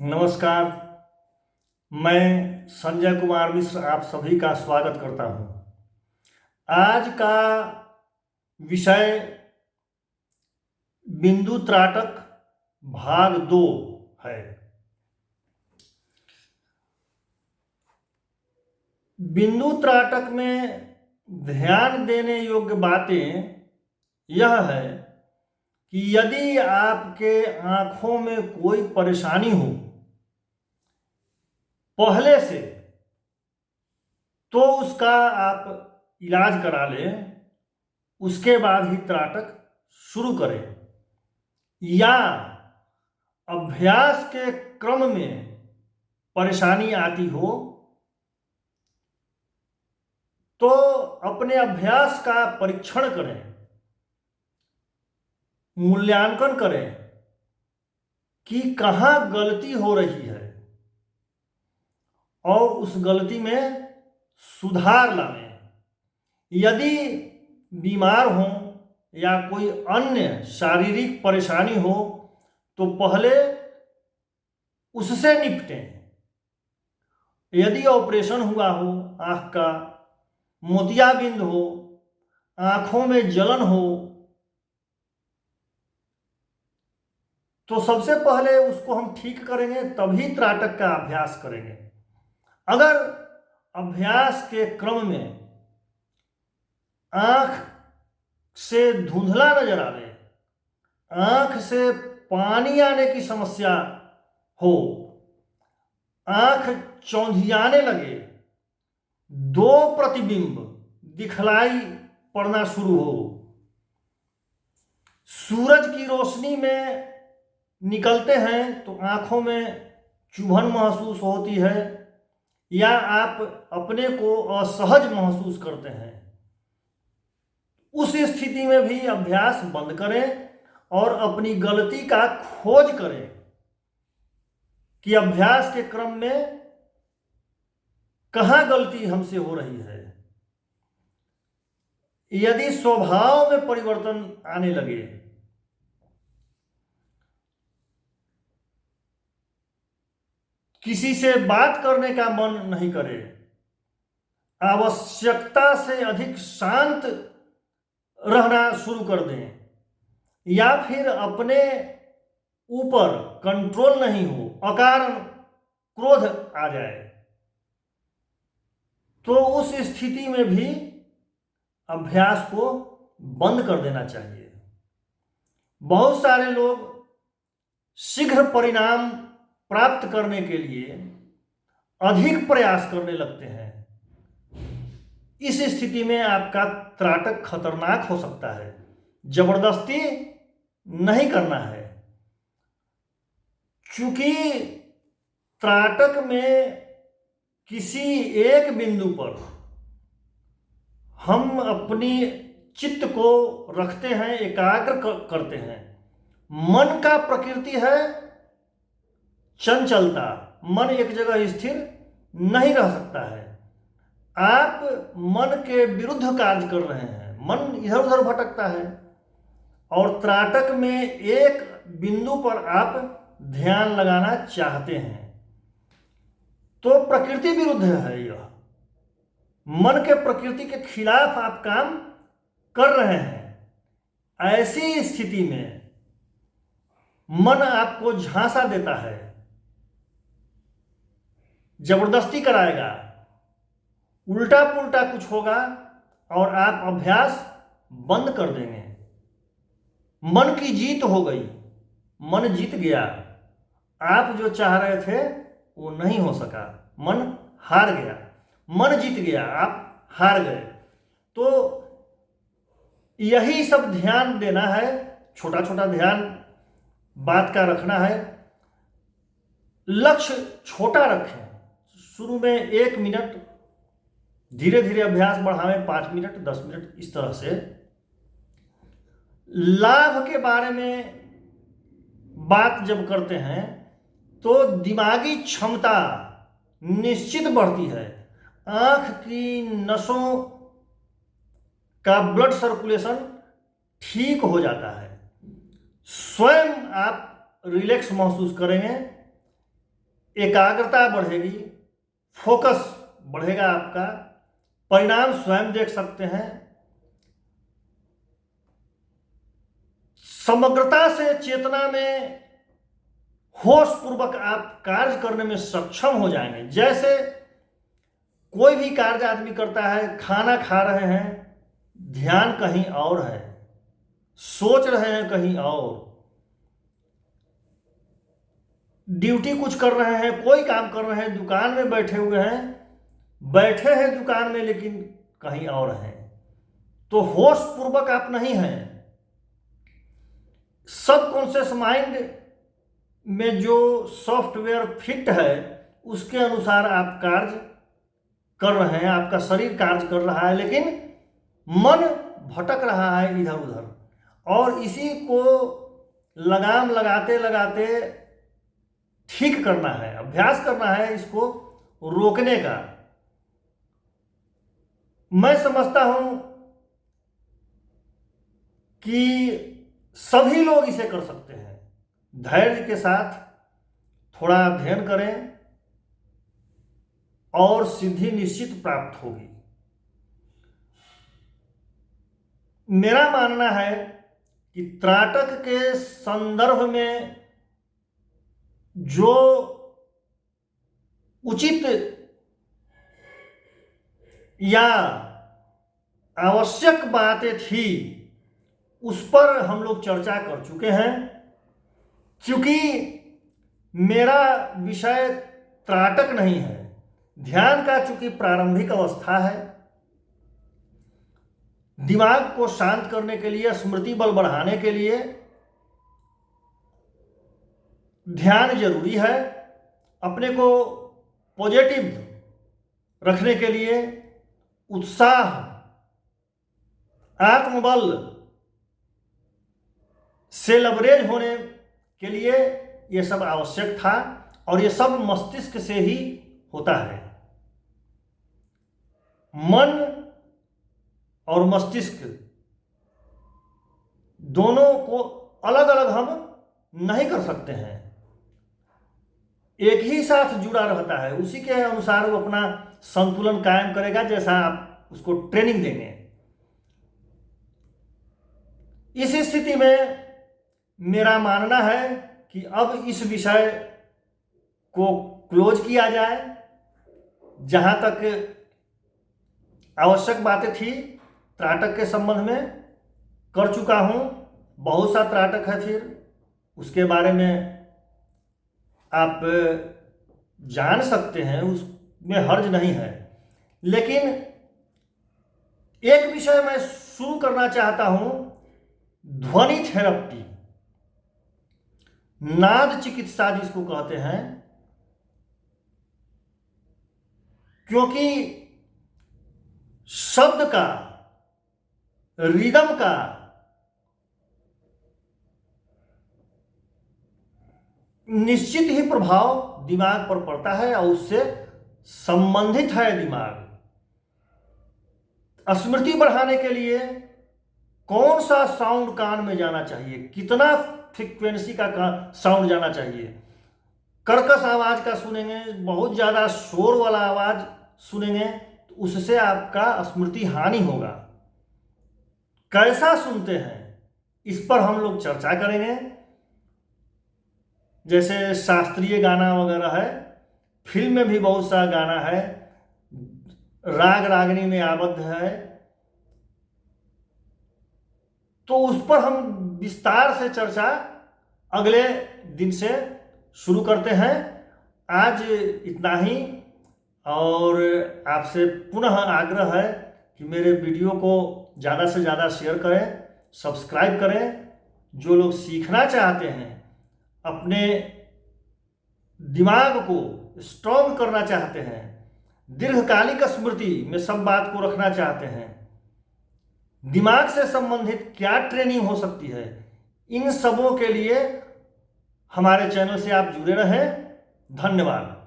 नमस्कार। मैं संजय कुमार मिश्र आप सभी का स्वागत करता हूं। आज का विषय बिंदु त्राटक भाग 2 है। बिंदु त्राटक में ध्यान देने योग्य बातें यह है कि यदि आपके आँखों में कोई परेशानी हो पहले से, तो उसका आप इलाज करा लें, उसके बाद ही त्राटक शुरू करें। या अभ्यास के क्रम में परेशानी आती हो तो अपने अभ्यास का परीक्षण करें, मूल्यांकन करें कि कहाँ गलती हो रही है और उस गलती में सुधार लाएं। यदि बीमार हो या कोई अन्य शारीरिक परेशानी हो तो पहले उससे निपटें। यदि ऑपरेशन हुआ हो, आँख का मोतियाबिंद हो, आँखों में जलन हो, तो सबसे पहले उसको हम ठीक करेंगे, तभी त्राटक का अभ्यास करेंगे। अगर अभ्यास के क्रम में आँख से धुंधला नजर आवे, आँख से पानी आने की समस्या हो, आँख चौंधियाने लगे, दो प्रतिबिंब दिखलाई पड़ना शुरू हो, सूरज की रोशनी में निकलते हैं तो आँखों में चुभन महसूस होती है, या आप अपने को असहज महसूस करते हैं, उस स्थिति में भी अभ्यास बंद करें और अपनी गलती का खोज करें कि अभ्यास के क्रम में कहाँ गलती हमसे हो रही है। यदि स्वभाव में परिवर्तन आने लगे, किसी से बात करने का मन नहीं करे, आवश्यकता से अधिक शांत रहना शुरू कर दें, या फिर अपने ऊपर कंट्रोल नहीं हो, अकारण क्रोध आ जाए, तो उस स्थिति में भी अभ्यास को बंद कर देना चाहिए। बहुत सारे लोग शीघ्र परिणाम प्राप्त करने के लिए अधिक प्रयास करने लगते हैं। इस स्थिति में आपका त्राटक खतरनाक हो सकता है। जबरदस्ती नहीं करना है, क्योंकि त्राटक में किसी एक बिंदु पर हम अपनी चित्त को रखते हैं, एकाग्र करते हैं। मन का प्रकृति है चंचलता, मन एक जगह स्थिर नहीं रह सकता है। आप मन के विरुद्ध कार्य कर रहे हैं, मन इधर उधर भटकता है, और त्राटक में एक बिंदु पर आप ध्यान लगाना चाहते हैं, तो प्रकृति विरुद्ध है। यह मन के प्रकृति के खिलाफ आप काम कर रहे हैं। ऐसी स्थिति में मन आपको झांसा देता है, जबरदस्ती कराएगा, उल्टा पुल्टा कुछ होगा और आप अभ्यास बंद कर देंगे। मन की जीत हो गई, मन जीत गया, आप जो चाह रहे थे वो नहीं हो सका, मन हार गया। मन जीत गया, आप हार गए। तो यही सब ध्यान देना है, छोटा छोटा ध्यान बात का रखना है। लक्ष्य छोटा रखें, शुरू में 1 मिनट, धीरे धीरे अभ्यास बढ़ाएं, 5 मिनट, 10 मिनट, इस तरह से। लाभ के बारे में बात जब करते हैं तो दिमागी क्षमता निश्चित बढ़ती है, आँख की नसों का ब्लड सर्कुलेशन ठीक हो जाता है, स्वयं आप रिलैक्स महसूस करेंगे, एकाग्रता बढ़ेगी, फोकस बढ़ेगा आपका, परिणाम स्वयं देख सकते हैं। समग्रता से चेतना में होश पूर्वक आप कार्य करने में सक्षम हो जाएंगे। जैसे कोई भी कार्य आदमी करता है, खाना खा रहे हैं, ध्यान कहीं और है, सोच रहे हैं कहीं और, ड्यूटी कुछ कर रहे हैं, कोई काम कर रहे हैं, दुकान में बैठे हुए हैं, बैठे हैं दुकान में लेकिन कहीं और हैं, तो होश पूर्वक आप नहीं हैं। सबकॉन्शियस माइंड में जो सॉफ्टवेयर फिट है उसके अनुसार आप कार्य कर रहे हैं, आपका शरीर कार्य कर रहा है, लेकिन मन भटक रहा है इधर उधर, और इसी को लगाम लगाते लगाते ठीक करना है, अभ्यास करना है इसको रोकने का। मैं समझता हूं कि सभी लोग इसे कर सकते हैं। धैर्य के साथ थोड़ा अध्ययन करें और सिद्धि निश्चित प्राप्त होगी। मेरा मानना है कि त्राटक के संदर्भ में जो उचित या आवश्यक बातें थी उस पर हम लोग चर्चा कर चुके हैं। क्योंकि मेरा विषय त्राटक नहीं है, ध्यान का चूंकि प्रारंभिक अवस्था है, दिमाग को शांत करने के लिए, स्मृति बल बढ़ाने के लिए ध्यान जरूरी है, अपने को पॉजिटिव रखने के लिए, उत्साह, आत्मबल से लबरेज होने के लिए यह सब आवश्यक था, और यह सब मस्तिष्क से ही होता है। मन और मस्तिष्क दोनों को अलग अलग हम नहीं कर सकते हैं, एक ही साथ जुड़ा रहता है, उसी के अनुसार वो अपना संतुलन कायम करेगा जैसा आप उसको ट्रेनिंग देंगे। इस स्थिति में मेरा मानना है कि अब इस विषय को क्लोज किया जाए। जहां तक आवश्यक बातें थी त्राटक के संबंध में कर चुका हूं, बहुत सा त्राटक है, फिर उसके बारे में आप जान सकते हैं, उसमें हर्ज नहीं है। लेकिन एक विषय मैं शुरू करना चाहता हूं, ध्वनि थेरेपी, नाद चिकित्सा जिसको कहते हैं, क्योंकि शब्द का, रिदम का निश्चित ही प्रभाव दिमाग पर पड़ता है और उससे संबंधित है दिमाग। स्मृति बढ़ाने के लिए कौन सा साउंड कान में जाना चाहिए, कितना फ्रीक्वेंसी का साउंड जाना चाहिए, कर्कश आवाज का सुनेंगे, बहुत ज्यादा शोर वाला आवाज सुनेंगे तो उससे आपका स्मृति हानि होगा। कैसा सुनते हैं इस पर हम लोग चर्चा करेंगे। जैसे शास्त्रीय गाना वगैरह है, फिल्म में भी बहुत सा गाना है, राग रागनी में आबद्ध है, तो उस पर हम विस्तार से चर्चा अगले दिन से शुरू करते हैं। आज इतना ही, और आपसे पुनः आग्रह है कि मेरे वीडियो को ज़्यादा से ज़्यादा शेयर करें, सब्सक्राइब करें। जो लोग सीखना चाहते हैं, अपने दिमाग को स्ट्रॉन्ग करना चाहते हैं, दीर्घकालिक स्मृति में सब बात को रखना चाहते हैं, दिमाग से संबंधित क्या ट्रेनिंग हो सकती है, इन सबों के लिए हमारे चैनल से आप जुड़े रहें। धन्यवाद।